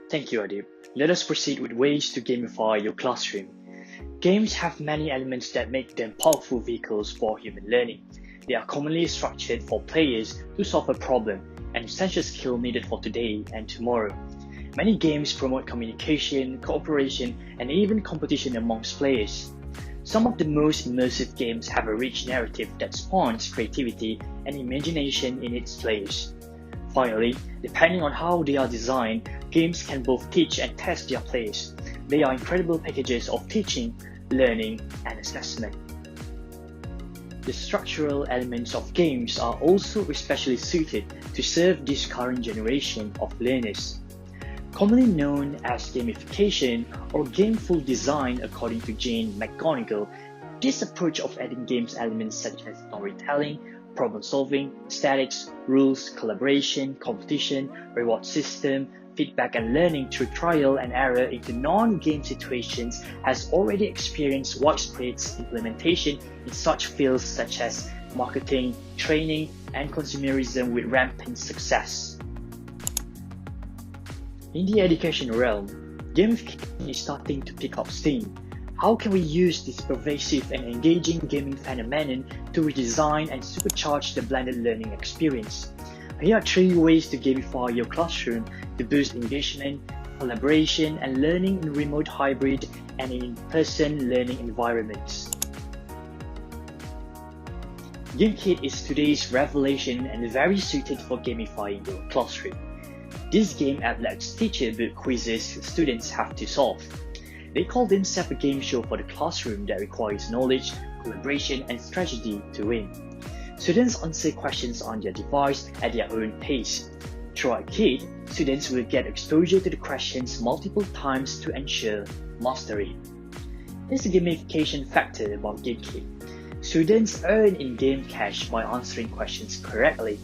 Thank you, Adib. Let us proceed with ways to gamify your classroom. Games have many elements that make them powerful vehicles for human learning. They are commonly structured for players to solve a problem, an essential skill needed for today and tomorrow. Many games promote communication, cooperation, and even competition amongst players. Some of the most immersive games have a rich narrative that spawns creativity and imagination in its players. Finally, depending on how they are designed, games can both teach and test their players. They are incredible packages of teaching, learning, and assessment. The structural elements of games are also especially suited to serve this current generation of learners. Commonly known as gamification or gameful design according to Jane McGonigal, this approach of adding games elements such as storytelling, problem solving, statics, rules, collaboration, competition, reward system, feedback and learning through trial and error into non-game situations has already experienced widespread implementation in such fields such as marketing, training, and consumerism with rampant success. In the education realm, gamification is starting to pick up steam. How can we use this pervasive and engaging gaming phenomenon to redesign and supercharge the blended learning experience? Here are 3 ways to gamify your classroom to boost engagement, collaboration, and learning in remote, hybrid, and in-person learning environments. GameKit is today's revelation and very suited for gamifying your classroom. This game app lets teachers build quizzes students have to solve. They call themselves a game show for the classroom that requires knowledge, collaboration, and strategy to win. Students answer questions on their device at their own pace. Throughout Kit, students will get exposure to the questions multiple times to ensure mastery. There's a gamification factor about GameKit. Students earn in-game cash by answering questions correctly.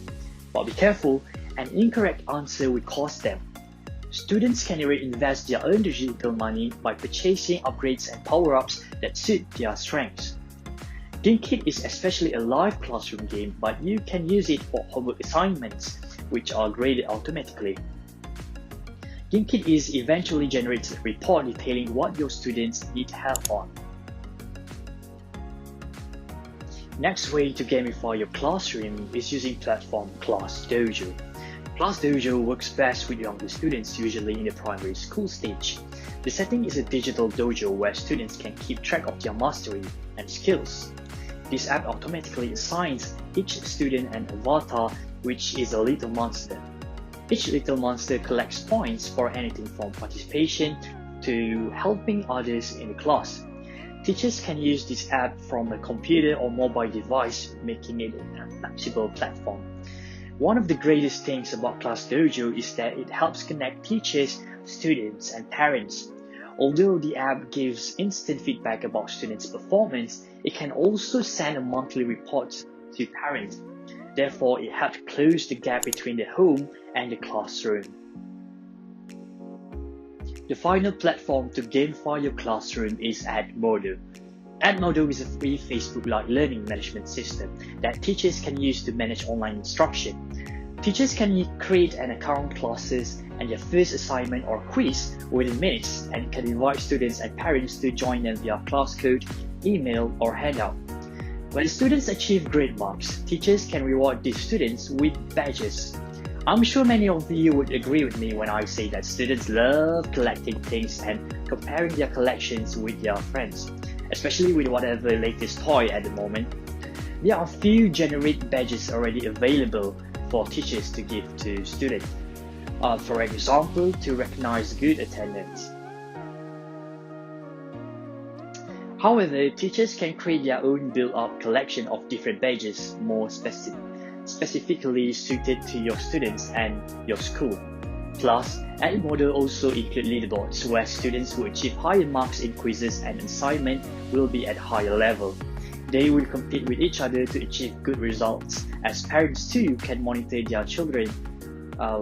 But be careful, an incorrect answer will cost them. Students can reinvest their own digital money by purchasing upgrades and power-ups that suit their strengths. GameKit is especially a live classroom game, but you can use it for homework assignments, which are graded automatically. GameKit is eventually generates a report detailing what your students need help on. Next way to gamify your classroom is using platform Class Dojo. Class Dojo works best with younger students, usually in the primary school stage. The setting is a digital dojo where students can keep track of their mastery and skills. This app automatically assigns each student an avatar, which is a little monster. Each little monster collects points for anything from participation to helping others in the class. Teachers can use this app from a computer or mobile device, making it a flexible platform. One of the greatest things about Class Dojo is that it helps connect teachers, students, and parents. Although the app gives instant feedback about students' performance, it can also send a monthly report to parents. Therefore, it helps close the gap between the home and the classroom. The final platform to gamify your classroom is Edmodo. Admodule is a free Facebook-like learning management system that teachers can use to manage online instruction. Teachers can create an account, classes, and their first assignment or quiz within minutes and can invite students and parents to join them via class code, email, or handout. When students achieve great marks, teachers can reward these students with badges. I'm sure many of you would agree with me when I say that students love collecting things and comparing their collections with their friends, especially with whatever latest toy at the moment. There are a few generic badges already available for teachers to give to students. For example, to recognize good attendance. However, teachers can create their own built-up collection of different badges more specifically suited to your students and your school. Plus, Edmodo also include leaderboards where students who achieve higher marks in quizzes and assignments will be at higher level. They will compete with each other to achieve good results, as parents too can monitor their children's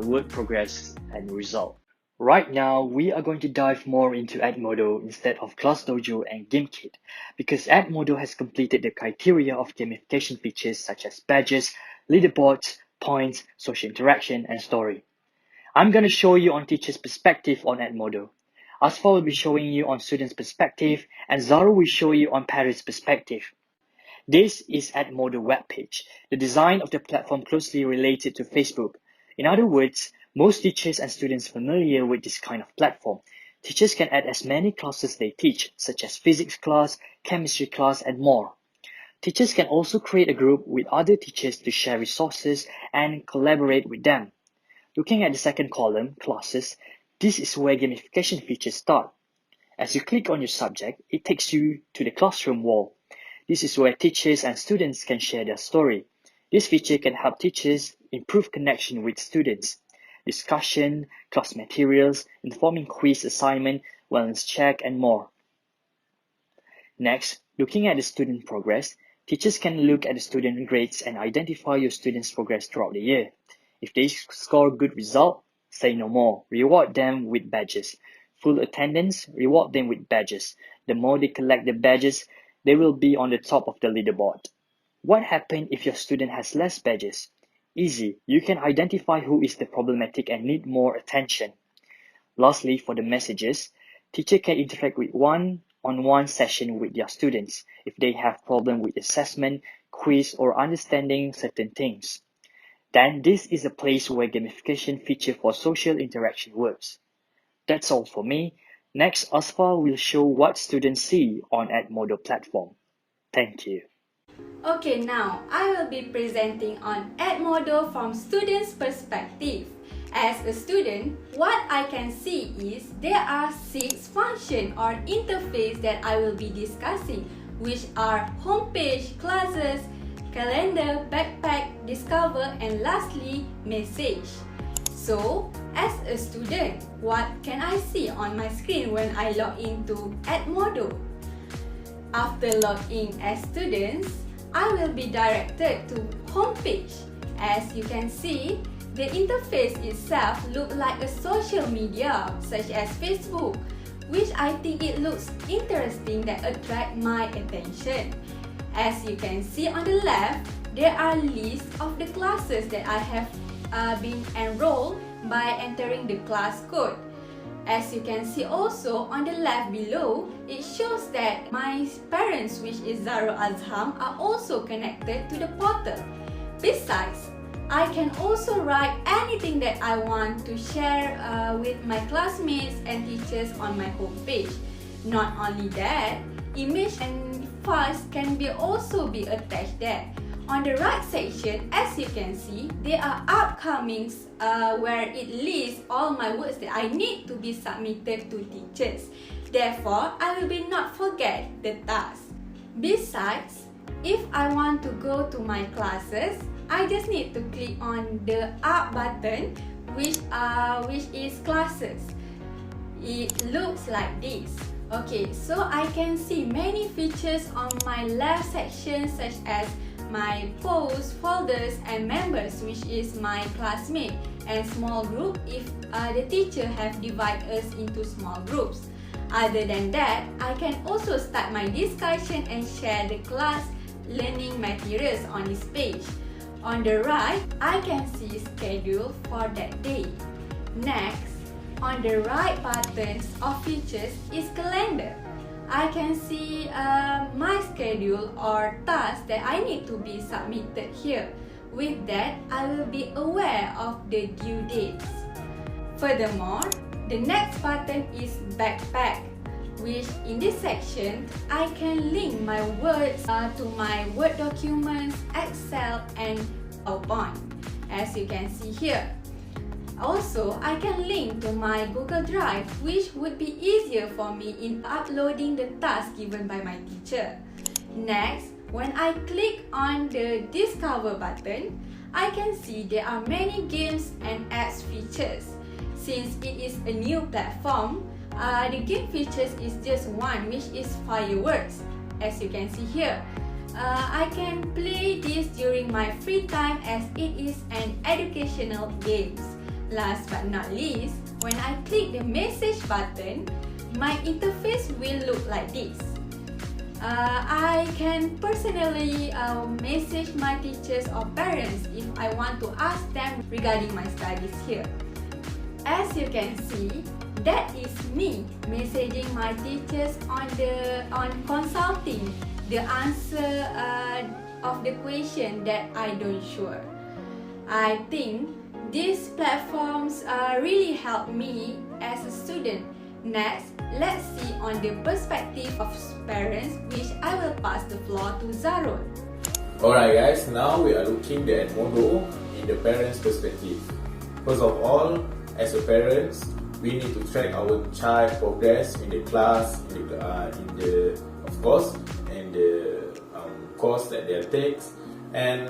work progress and result. Right now, we are going to dive more into Edmodo instead of Class Dojo and GameKit, because Edmodo has completed the criteria of gamification features such as badges, leaderboards, points, social interaction, and story. I'm going to show you on teacher's perspective on Edmodo. Asfar will be showing you on student's perspective, and Zara will show you on parent's perspective. This is Edmodo webpage, the design of the platform closely related to Facebook. In other words, most teachers and students familiar with this kind of platform. Teachers can add as many classes they teach, such as physics class, chemistry class, and more. Teachers can also create a group with other teachers to share resources and collaborate with them. Looking at the second column, classes, this is where gamification features start. As you click on your subject, it takes you to the classroom wall. This is where teachers and students can share their story. This feature can help teachers improve connection with students. Discussion, class materials, informing quiz assignment, wellness check, and more. Next, looking at the student progress, teachers can look at the student grades and identify your students' progress throughout the year. If they score good result, say no more. Reward them with badges. Full attendance, reward them with badges. The more they collect the badges, they will be on the top of the leaderboard. What happens if your student has less badges? Easy, you can identify who is the problematic and need more attention. Lastly, for the messages, teacher can interact with one-on-one session with their students if they have problem with assessment, quiz, or understanding certain things. Then this is a place where gamification feature for social interaction works. That's all for me. Next, Asfar will show what students see on Edmodo platform. Thank you. Okay, now I will be presenting on Edmodo from students' perspective. As a student, what I can see is there are 6 functions or interface that I will be discussing, which are homepage, classes, calendar, backpack, discover, and lastly, message. So, as a student, what can I see on my screen when I log into Edmodo? After login as students, I will be directed to homepage. As you can see, the interface itself looks like a social media such as Facebook, which I think it looks interesting that attract my attention. As you can see on the left, there are lists of the classes that I have been enrolled by entering the class code. As you can see also on the left below, it shows that my parents, which is Zara Azham, are also connected to the portal. Besides, I can also write anything that I want to share with my classmates and teachers on my homepage. Not only that, image and files can also be attached there. On the right section, as you can see, there are upcomings where it lists all my works that I need to be submitted to teachers. Therefore, I will not forget the task. Besides, if I want to go to my classes, I just need to click on the up button, which is classes. It looks like this. Okay, so I can see many features on my left section, such as my posts, folders, and members, which is my classmate, and small group if the teacher have divided us into small groups. Other than that, I can also start my discussion and share the class learning materials on this page. On the right, I can see schedule for that day. Next, on the right buttons of features is calendar. I can see my schedule or tasks that I need to be submitted here. With that, I will be aware of the due dates. Furthermore, the next button is backpack, which in this section, I can link my words to my Word documents, Excel, and PowerPoint, as you can see here. Also, I can link to my Google Drive, which would be easier for me in uploading the task given by my teacher. Next, when I click on the Discover button, I can see there are many games and apps features. Since it is a new platform, the game features is just one, which is fireworks. As you can see here, I can play this during my free time as it is an educational game. Last but not least, when I click the message button, my interface will look like this. I can personally message my teachers or parents if I want to ask them regarding my studies here. As you can see, that is me messaging my teachers on consulting the answer of the question that I don't sure. I think these platforms really help me as a student. Next, let's see on the perspective of parents, which I will pass the floor to Zarul. Alright guys, now we are looking at Edmodo in the parents' perspective. First of all, as a parents, we need to track our child progress in the class, in the course that they take. And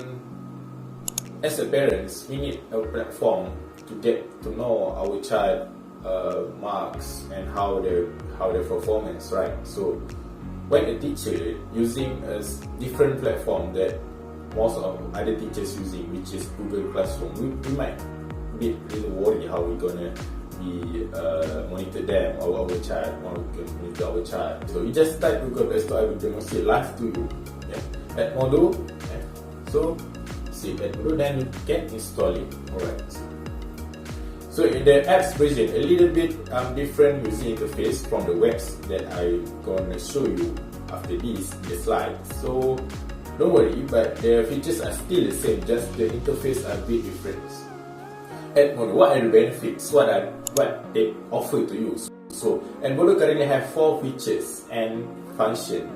as a parents, we need a platform to get to know our child marks and how their performance, right? So when a teacher using a different platform that most of other teachers using, which is Google Classroom, we might be really worried how we're gonna be monitor them or our child, how we can monitor our child. So you just type Google Play Store, I will demonstrate live to you. Yeah. Edmodo. Yeah. So see Edmodo, then you can install it. Alright. So in the apps version, a little bit different user interface from the webs that I'm gonna show you after this in the slide. So don't worry, but the features are still the same, just the interface are a bit different. Edmodo, what are the benefits? What they offer to you? So Edmodo currently have 4 features and function,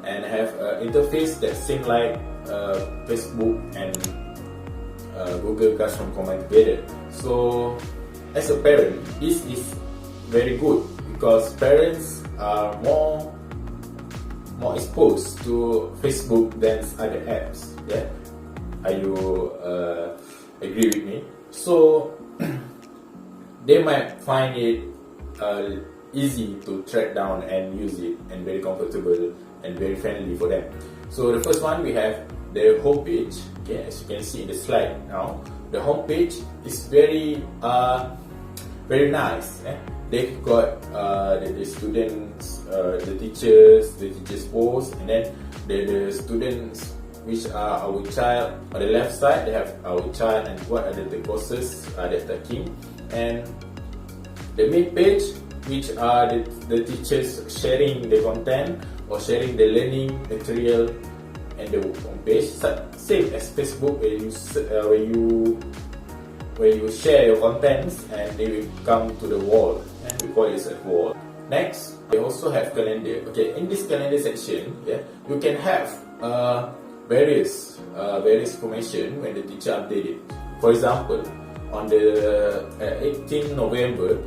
and have an interface that same like Facebook and Google Classroom combined together. So as a parent, this is very good because parents are more exposed to Facebook than other apps. Yeah, are you agree with me? So they might find it easy to track down and use it, and very comfortable and very friendly for them. So the first one, we have the home page. Okay, as you can see in the slide now, the home page is very nice. They've got the students, the teachers post, and then the students which are our child. On the left side, they have our child and what are the courses they're taking, and the main page, which are the teachers sharing the content or sharing the learning material, and the home page same as Facebook, where you share your contents and they will come to the wall, and we call it a wall. Next, they also have calendar. Okay, in this calendar section, you can have various information when the teacher updated. For example, on the 18 November,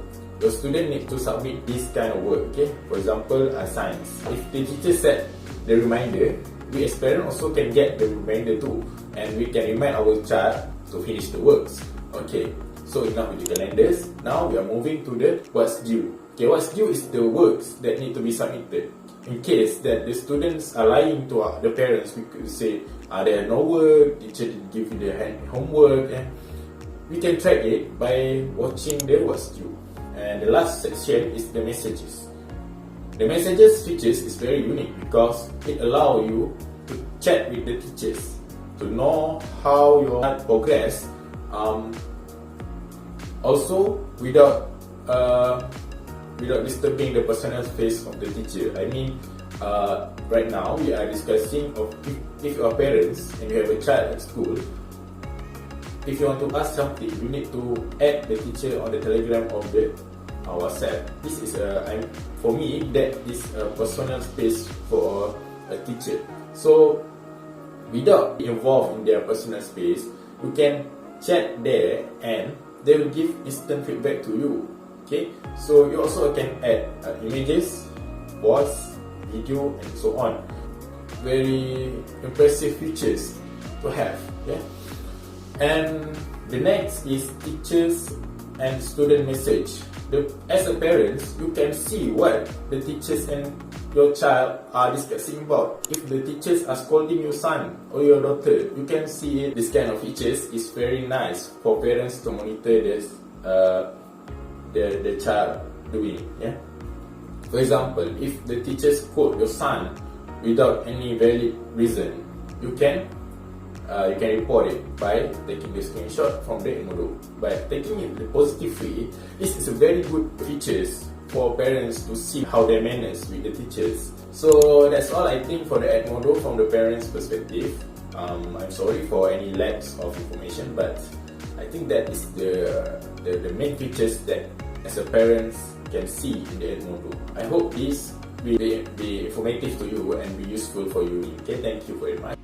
your student need to submit this kind of work. Okay, for example, science. If the teacher set the reminder, we as parents also can get the reminder too, and we can remind our child to finish the works. Okay, so enough with the calendars. Now we are moving to the what's due. Okay, what's due is the works that need to be submitted. In case that the students are lying to the parents, we could say there are no work, teacher didn't give you the homework, and we can track it by watching the what's due. And the last section is the messages. The messages features is very unique because it allows you to chat with the teachers to know how your progress. Also, without disturbing the personal space of the teacher. I mean, right now we are discussing if you are parents and you have a child at school. If you want to ask something, you need to add the teacher on the Telegram of the WhatsApp. This is for me, that is a personal space for a teacher. So without being involved in their personal space, you can chat there and they will give instant feedback to you. Okay, so you also can add images, voice, video, and so on. Very impressive features to have. Yeah. And the next is teachers and student message. As a parent, you can see what the teachers and your child are discussing about. If the teachers are scolding your son or your daughter, you can see it. This kind of features is very nice for parents to monitor this the child doing. Yeah. For example, if the teachers quote your son without any valid reason, you can you can report it by taking the screenshot from the Edmodo. By taking it the positive way, this is a very good features for parents to see how their manners with the teachers. So that's all I think for the Edmodo from the parents' perspective. I'm sorry for any lacks of information, but I think that is the main features that as a parent can see in the Edmodo. I hope this will be informative to you and be useful for you. Okay, thank you very much.